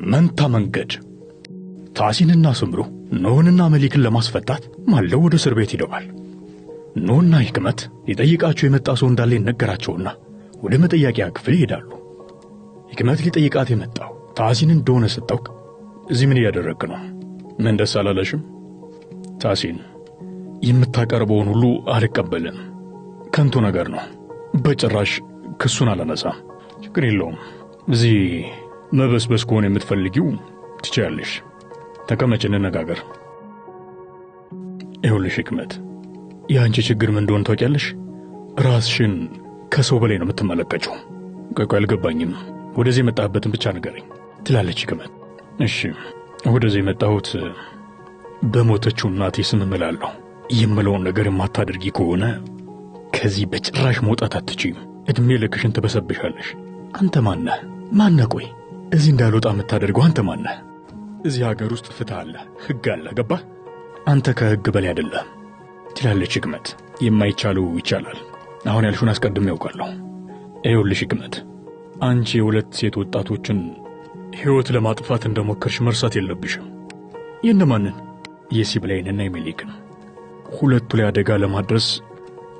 መንታ መንገድ ታሲንና ስምሩ ኖህንና መሊክን ለማስፈታት ማልደው ወደ እስር ቤት ሄደዋል። ኖህና ሕክመት ሊጠይቃቸው የመጣ ሰው እንዳለ ይነገራቸውና ወደ መጠያቂያ ክፍል ይሄዳሉ። ሕክመት ሊጠይቃት የመጣው ታሲን እንደሆነ ስታውቅ እዚህ ምን እያደረግክ ነው? ምን ደስ አላለሽም? ታሲን የምታቀርበውን ሁሉ አልቀበልም፣ ከንቱ ነገር ነው። በጭራሽ ክሱን አላነሳም። ችግር የለውም። እዚህ መበስበስ ከሆነ የምትፈልጊው ትችያለሽ። ተቀመጭ እንነጋገር። ይኸውልሽ ሕክመት፣ የአንቺ ችግር ምን እንደሆነ ታውቂያለሽ? ራስሽን ከሰው በላይ ነው የምትመለከችው። ቆይ አልገባኝም። ወደዚህ የመጣህበትን ብቻ ንገረኝ ትላለች ሕክመት። እሺ ወደዚህ የመጣሁት በሞተችው እናቴ ስም እምላለሁ። የምለውን ነገር የማታደርጊ ከሆነ ከዚህ በጭራሽ መውጣት አትችይም። እድሜ ልክሽን ትበሰብሻለሽ። አንተ ማነህ? ቆይ እዚህ እንዳልወጣ የምታደርገው አንተ ማነህ? እዚህ ሀገር ውስጥ ፍትህ አለ፣ ሕግ አለ። ገባህ? አንተ ከሕግ በላይ አይደለም ትላለች ሕክመት። የማይቻለው ይቻላል። አሁን ያልሽውን አስቀድሜ ያውቃለሁ። ይኸውልሽ ሕክመት፣ አንቺ የሁለት ሴት ወጣቶችን ሕይወት ለማጥፋት እንደሞከርሽ መርሳት የለብሽም። የእነማንን? የሲብላይንና የሜሊክን። ሁለቱ ላይ አደጋ ለማድረስ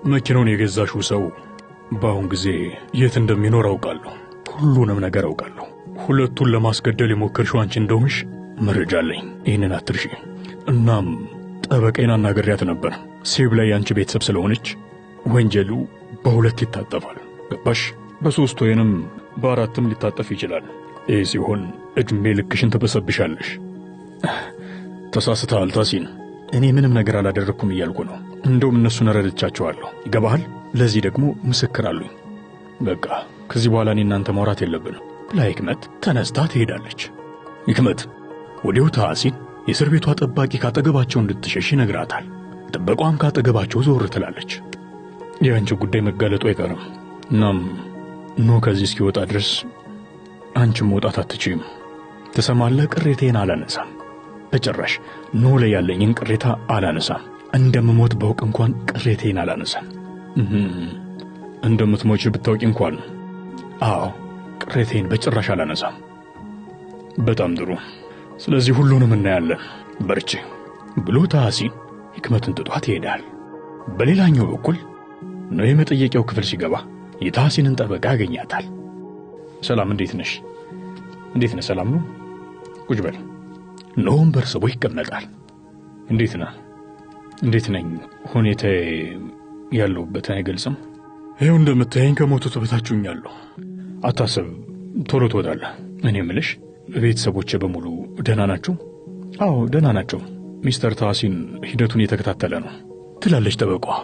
መኪናውን የገዛሽው ሰው በአሁን ጊዜ የት እንደሚኖር አውቃለሁ። ሁሉንም ነገር አውቃለሁ። ሁለቱን ለማስገደል የሞከርሽው አንቺ እንደሆንሽ መረጃ አለኝ። ይህንን አትርሺ። እናም ጠበቃዬን አናግሬያት ነበር። ሲብላይ የአንቺ ቤተሰብ ስለሆነች ወንጀሉ በሁለት ይታጠፋል። ገባሽ? በሦስት ወይንም በአራትም ሊታጠፍ ይችላል። ይህ ሲሆን ዕድሜ ልክሽን ትበሰብሻለሽ። ተሳስተሃል ታሲን። እኔ ምንም ነገር አላደረግኩም እያልኩ ነው። እንደውም እነሱን ረድቻቸዋለሁ። ይገባሃል? ለዚህ ደግሞ ምስክር አሉኝ። በቃ ከዚህ በኋላ እኔ እናንተ ማውራት የለብንም ብላ ሕክመት ተነስታ ትሄዳለች። ሕክመት ወዲያው ታሲን የእስር ቤቷ ጠባቂ ካጠገባቸው እንድትሸሽ ይነግራታል። ጥበቋም ካጠገባቸው ዞር ትላለች። የአንቺ ጉዳይ መጋለጡ አይቀርም። እናም ኖህ ከዚህ እስኪወጣ ድረስ አንቺም መውጣት አትችይም። ትሰማለህ? ቅሬታዬን አላነሳም። በጭራሽ ኖህ ላይ ያለኝን ቅሬታ አላነሳም። እንደምሞት ባውቅ እንኳን ቅሬታዬን አላነሳም። እንደምትሞች ብታውቂ እንኳን አዎ፣ ቅሬታዬን በጭራሽ አላነሳም። በጣም ጥሩ። ስለዚህ ሁሉንም እናያለን። በርቺ ብሎ ታሲን ሕክመትን ጥቷት ይሄዳል። በሌላኛው በኩል ኖህ የመጠየቂያው ክፍል ሲገባ የታሲንን ጠበቃ ያገኛታል። ሰላም፣ እንዴት ነሽ? እንዴት ነህ? ሰላም ነው? ቁጭ በል። ኖህም በርሰቦ ይቀመጣል። እንዴት ነህ? እንዴት ነኝ? ሁኔታዬ ያለሁበትን አይገልጽም። ይኸው እንደምታየኝ ከሞቱት በታችኛለሁ። አታስብ፣ ቶሎ ትወጣለህ። እኔ የምልሽ ቤተሰቦቼ በሙሉ ደህና ናቸው? አዎ ደህና ናቸው። ሚስተር ታሲን ሂደቱን እየተከታተለ ነው ትላለች ጠበቃዋ።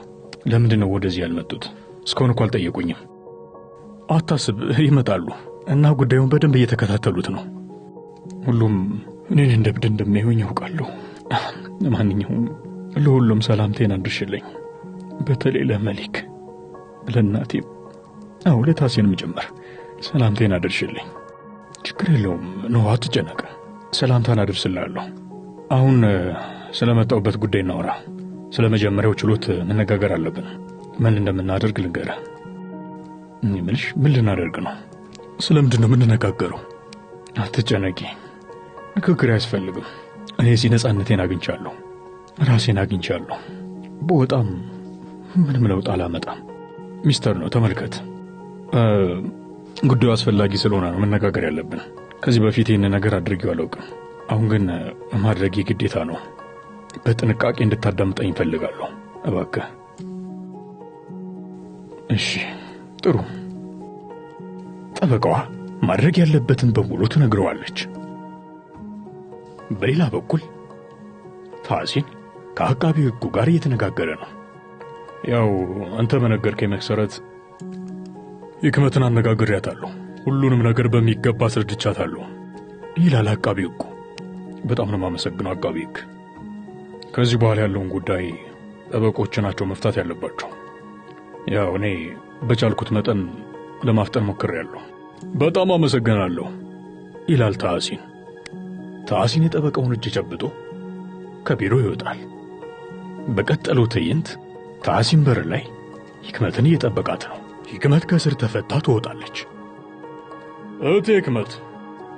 ለምንድን ነው ወደዚህ ያልመጡት? እስካሁን እኮ አልጠየቁኝም። አታስብ፣ ይመጣሉ እና ጉዳዩን በደንብ እየተከታተሉት ነው። ሁሉም እኔን እንደ እብድ እንደሚያዩኝ ያውቃለሁ። ለማንኛውም ለሁሉም ሰላምታዬን አድርሽልኝ፣ በተለይ ለመሊክ፣ ለእናቴም፣ አዎ ለታሲንም ጭምር ሰላምታዬን አድርሽልኝ። ችግር የለውም ኖህ፣ አትጨነቅ። ሰላምታን አድርስልሃለሁ። አሁን ስለመጣሁበት ጉዳይ እናወራ። ስለ መጀመሪያው ችሎት መነጋገር አለብን። ምን እንደምናደርግ ልንገርህ። እምልሽ ምን ልናደርግ ነው? ስለምንድን ነው የምንነጋገረው? አትጨነቂ፣ ንግግር አያስፈልግም። እኔ እዚህ ነፃነቴን አግኝቻለሁ፣ ራሴን አግኝቻለሁ። በጣም ምንም ለውጥ አላመጣም። ሚስተር ነው፣ ተመልከት። ጉዳዩ አስፈላጊ ስለሆነ ነው መነጋገር ያለብን። ከዚህ በፊት ይህን ነገር አድርጌው አላውቅም። አሁን ግን ማድረግ ግዴታ ነው። በጥንቃቄ እንድታዳምጠኝ እፈልጋለሁ እባክህ። እሺ፣ ጥሩ። ጠበቃዋ ማድረግ ያለበትን በሙሉ ትነግረዋለች። በሌላ በኩል ታሲን ከአቃቢ ሕጉ ጋር እየተነጋገረ ነው። ያው አንተ በነገርከኝ መሰረት ሕክመትን አነጋግሬያታለሁ። ሁሉንም ነገር በሚገባ አስረድቻታለሁ ይላል አቃቢ ሕጉ። በጣም ነው የማመሰግነው አቃቢ ሕግ። ከዚህ በኋላ ያለውን ጉዳይ ጠበቆች ናቸው መፍታት ያለባቸው። ያው እኔ በቻልኩት መጠን ለማፍጠን ሞክሬያለሁ። በጣም አመሰግናለሁ ይላል ታሲን። ታሲን የጠበቃውን እጅ ጨብጦ ከቢሮ ይወጣል። በቀጠለው ትዕይንት ታሲን በር ላይ ሕክመትን እየጠበቃት ነው። ሕክመት ከእስር ተፈታ ትወጣለች። እህቴ ሕክመት፣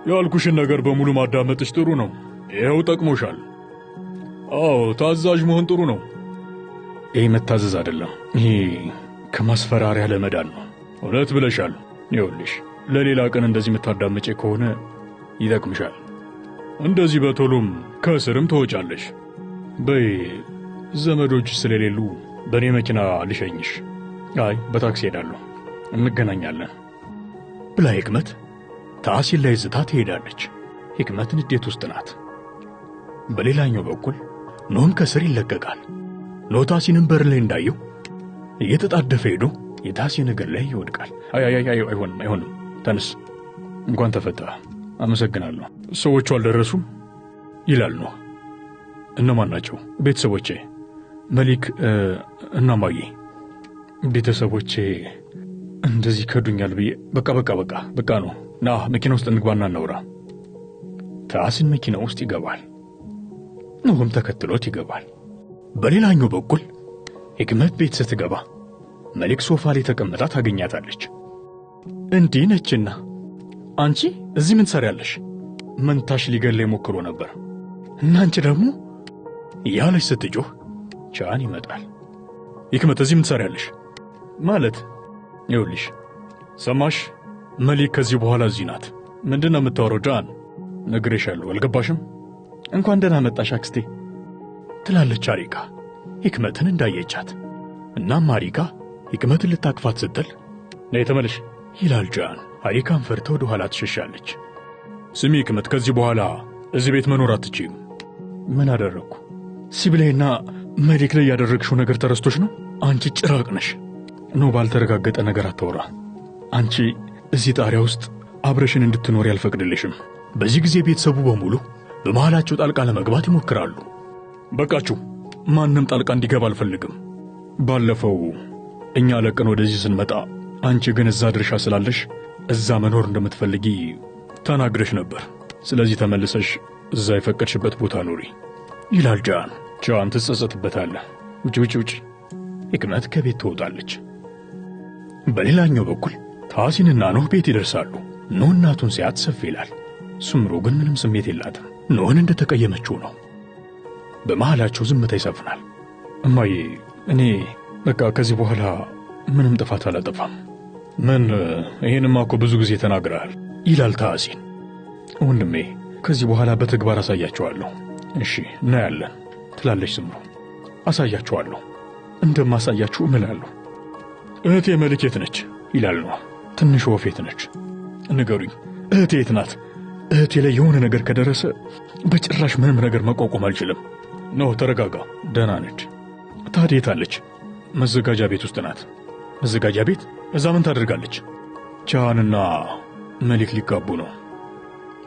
ያልኩሽን ነገር በሙሉ ማዳመጥሽ ጥሩ ነው። ይኸው ጠቅሞሻል። አዎ ታዛዥ መሆን ጥሩ ነው። ይሄ መታዘዝ አይደለም፣ ይሄ ከማስፈራሪያ ለመዳን ነው። እውነት ብለሻል። ይኸውልሽ ለሌላ ቀን እንደዚህ የምታዳምጪ ከሆነ ይጠቅምሻል። እንደዚህ በቶሎም ከእስርም ትወጫለሽ። በይ ዘመዶች ስለሌሉ በእኔ መኪና ልሸኝሽ። አይ በታክሲ ሄዳለሁ፣ እንገናኛለን ብላ ሕክመት ታሲን ላይ ዝታ ትሄዳለች። ሕክመት ንዴት ውስጥ ናት። በሌላኛው በኩል ኖህም ከስር ይለቀቃል። ኖህ ታሲንን በር ላይ እንዳየው እየተጣደፈ ሄዶ የታሲን እግር ላይ ይወድቃል። አይሆንም፣ ተነስ፣ እንኳን ተፈታ፣ አመሰግናለሁ። ሰዎቹ አልደረሱም ይላል ኖህ። እነማን ናቸው? ቤተሰቦቼ መሊክ እና ማዬ። ቤተሰቦቼ እንደዚህ ከዱኛል ብዬ በቃ ነው። ና መኪና ውስጥ እንግባና እናውራ። ታሲን መኪና ውስጥ ይገባል። ኖህም ተከትሎት ይገባል። በሌላኛው በኩል ሕክመት ቤት ስትገባ መሊክ ሶፋ ላይ ተቀምጣ ታገኛታለች። እንዲህ ነችና አንቺ እዚህ ምን ትሰሪያለሽ? መንታሽ ሊገለኝ ሞክሮ ነበር እና አንቺ ደግሞ ያለች ስትጮህ ጃን ይመጣል። ሕክመት እዚህ ምን ትሰሪያለሽ? ማለት ይኸውልሽ፣ ሰማሽ? መሊክ ከዚህ በኋላ እዚህ ናት። ምንድነው የምታወራው? ጃን ነግሬሻለሁ፣ አልገባሽም? እንኳን ደህና መጣሽ አክስቴ ትላለች አሪካ ሕክመትን እንዳየቻት። እናም አሪካ ሕክመትን ልታቅፋት ስትል ነይ ተመለሽ ይላል ጃን። አሪካን ፈርታ ወደ ኋላ ትሸሻለች። ስሚ ሕክመት፣ ከዚህ በኋላ እዚህ ቤት መኖር አትችይም። ምን አደረግኩ? ሲብላይና መሊክ ላይ ያደረግሽው ነገር ተረስቶሽ ነው? አንቺ ጭራቅ ነሽ። ነው ባልተረጋገጠ ነገር አታወራ። አንቺ እዚህ ጣሪያ ውስጥ አብረሽን እንድትኖር ያልፈቅድልሽም። በዚህ ጊዜ ቤተሰቡ በሙሉ በመሃላቸው ጣልቃ ለመግባት ይሞክራሉ። በቃችሁ፣ ማንም ጣልቃ እንዲገባ አልፈልግም። ባለፈው እኛ ለቀን ወደዚህ ስንመጣ አንቺ ግን እዛ ድርሻ ስላለሽ እዛ መኖር እንደምትፈልጊ ተናግረሽ ነበር። ስለዚህ ተመልሰሽ እዛ የፈቀድሽበት ቦታ ኑሪ ይላል ጃን። ጃን ትጸጸትበታለህ። ውጭ። ሕክመት ከቤት ትወጣለች። በሌላኛው በኩል ታሲንና ኖህ ቤት ይደርሳሉ። ኖህ እናቱን ሲያት ሰፍ ይላል። ሱምሩ ግን ምንም ስሜት የላትም። ኖህን እንደተቀየመችው ነው። በመሃላቸው ዝምታ ይሰፍናል። እማዬ፣ እኔ በቃ ከዚህ በኋላ ምንም ጥፋት አላጠፋም። ምን? ይሄንማ እኮ ብዙ ጊዜ ተናግረሃል ይላል ታሲን። ወንድሜ፣ ከዚህ በኋላ በተግባር አሳያቸዋለሁ። እሺ እናያለን ትላለች ሱምሩ። አሳያቸዋለሁ፣ እንደማሳያችሁ እምላለሁ። እህቴ መሊክ የት ነች? ይላል ኖህ። ትንሽ ወፍ የት ነች? ንገሩኝ፣ እህቴ የት ናት? እህቴ ላይ የሆነ ነገር ከደረሰ በጭራሽ ምንም ነገር መቋቋም አልችልም። ኖህ ተረጋጋ። ደህና ነች። ታዲያ የት አለች? መዘጋጃ ቤት ውስጥ ናት። መዘጋጃ ቤት? እዛ ምን ታደርጋለች? ጃንና መሊክ ሊጋቡ ነው።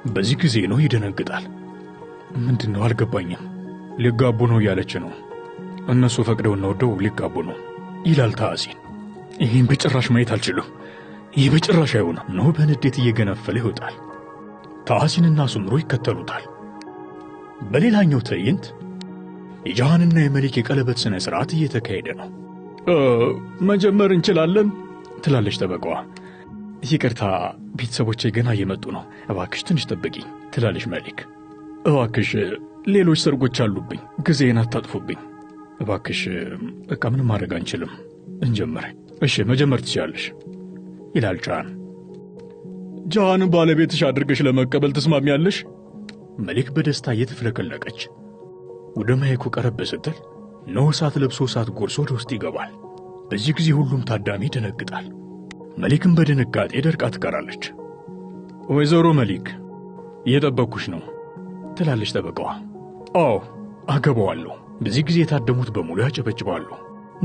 በዚህ ጊዜ ኖህ ይደነግጣል። ምንድን ነው? አልገባኝም። ሊጋቡ ነው እያለች ነው። እነሱ ፈቅደውና ወደው ሊጋቡ ነው ይላል ታሲን። ይህን በጭራሽ ማየት አልችልም። ይህ በጭራሽ አይሆንም። ኖህ በንዴት እየገነፈለ ይወጣል። ታሲንና ሱምሩ ይከተሉታል። በሌላኛው ትዕይንት የጃንና የመሊክ የቀለበት ስነ ስርዓት እየተካሄደ ነው። መጀመር እንችላለን ትላለች ጠበቃዋ። ይቅርታ፣ ቤተሰቦቼ ገና እየመጡ ነው፣ እባክሽ ትንሽ ጠብቂኝ ትላለች መሊክ። እባክሽ፣ ሌሎች ሰርጎች አሉብኝ፣ ጊዜን አታጥፉብኝ እባክሽ። በቃ ምንም ማድረግ አንችልም፣ እንጀምር። እሺ መጀመር ትችላለሽ ይላል ጃን። ጃን ባለቤትሽ አድርገሽ ለመቀበል ትስማሚያለሽ? መሊክ በደስታ እየተፍለቀለቀች ወደ ማይኩ ቀረብ ስትል ኖህ እሳት ለብሶ እሳት ጎርሶ ወደ ውስጥ ይገባል። በዚህ ጊዜ ሁሉም ታዳሚ ይደነግጣል። መሊክም በድንጋጤ ደርቃ ትቀራለች። ወይዘሮ መሊክ እየጠበቅኩሽ ነው ትላለች ጠበቃዋ። አዎ አገባዋለሁ። በዚህ ጊዜ የታደሙት በሙሉ ያጨበጭባሉ።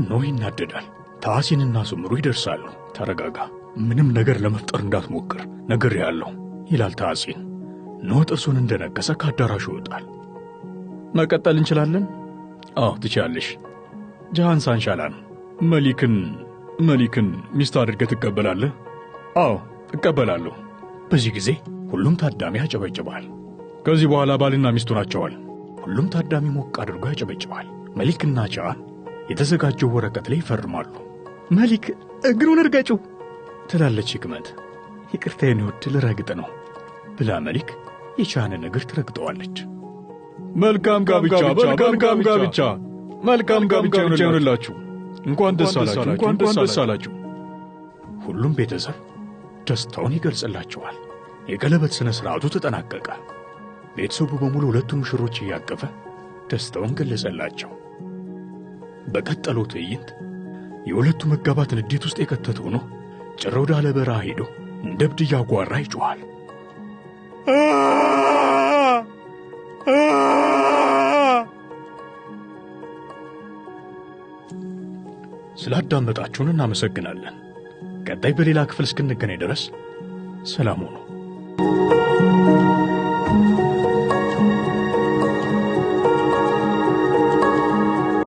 ኖህ ይናደዳል። ታሲንና ሱምሩ ይደርሳሉ። ተረጋጋ፣ ምንም ነገር ለመፍጠር እንዳትሞክር ነግሬሃለሁ ይላል ታሲን። ኖህ ጥርሱን እንደነከሰ ከአዳራሹ ይወጣል። መቀጠል እንችላለን? አዎ ትችያለሽ። ጃሃን ሳንሻላን መሊክን ሚስት አድርገህ ትቀበላለህ? አዎ እቀበላለሁ። በዚህ ጊዜ ሁሉም ታዳሚ ያጨበጭባል። ከዚህ በኋላ ባልና ሚስቱ ናቸዋል። ሁሉም ታዳሚ ሞቅ አድርጎ ያጨበጭባል። መሊክና ጃሃን የተዘጋጀው ወረቀት ላይ ይፈርማሉ። መሊክ እግሩን እርገጩ ትላለች ሕክመት። ይቅርታ የኔ ውድ ልረግጥ ነው ብላ መሊክ የቻንን እግር ትረግጠዋለች። መልካም ጋብቻ ይሁንላችሁ። እንኳን ደስ አላችሁ። ሁሉም ቤተሰብ ደስታውን ይገልጽላቸዋል። የቀለበት ስነ ስርዓቱ ተጠናቀቀ። ቤተሰቡ በሙሉ ሁለቱም ሙሽሮች እያቀፈ ደስታውን ገለጸላቸው። በቀጠለው ትዕይንት የሁለቱ መጋባት ንዴት ውስጥ የከተተው ነው ጭር ወዳለ በረሃ ሄዶ እንደ እብድ እያጓራ ይጮኻል። ስላዳመጣችሁን እናመሰግናለን። ቀጣይ በሌላ ክፍል እስክንገናኝ ድረስ ሰላም ሁኑ።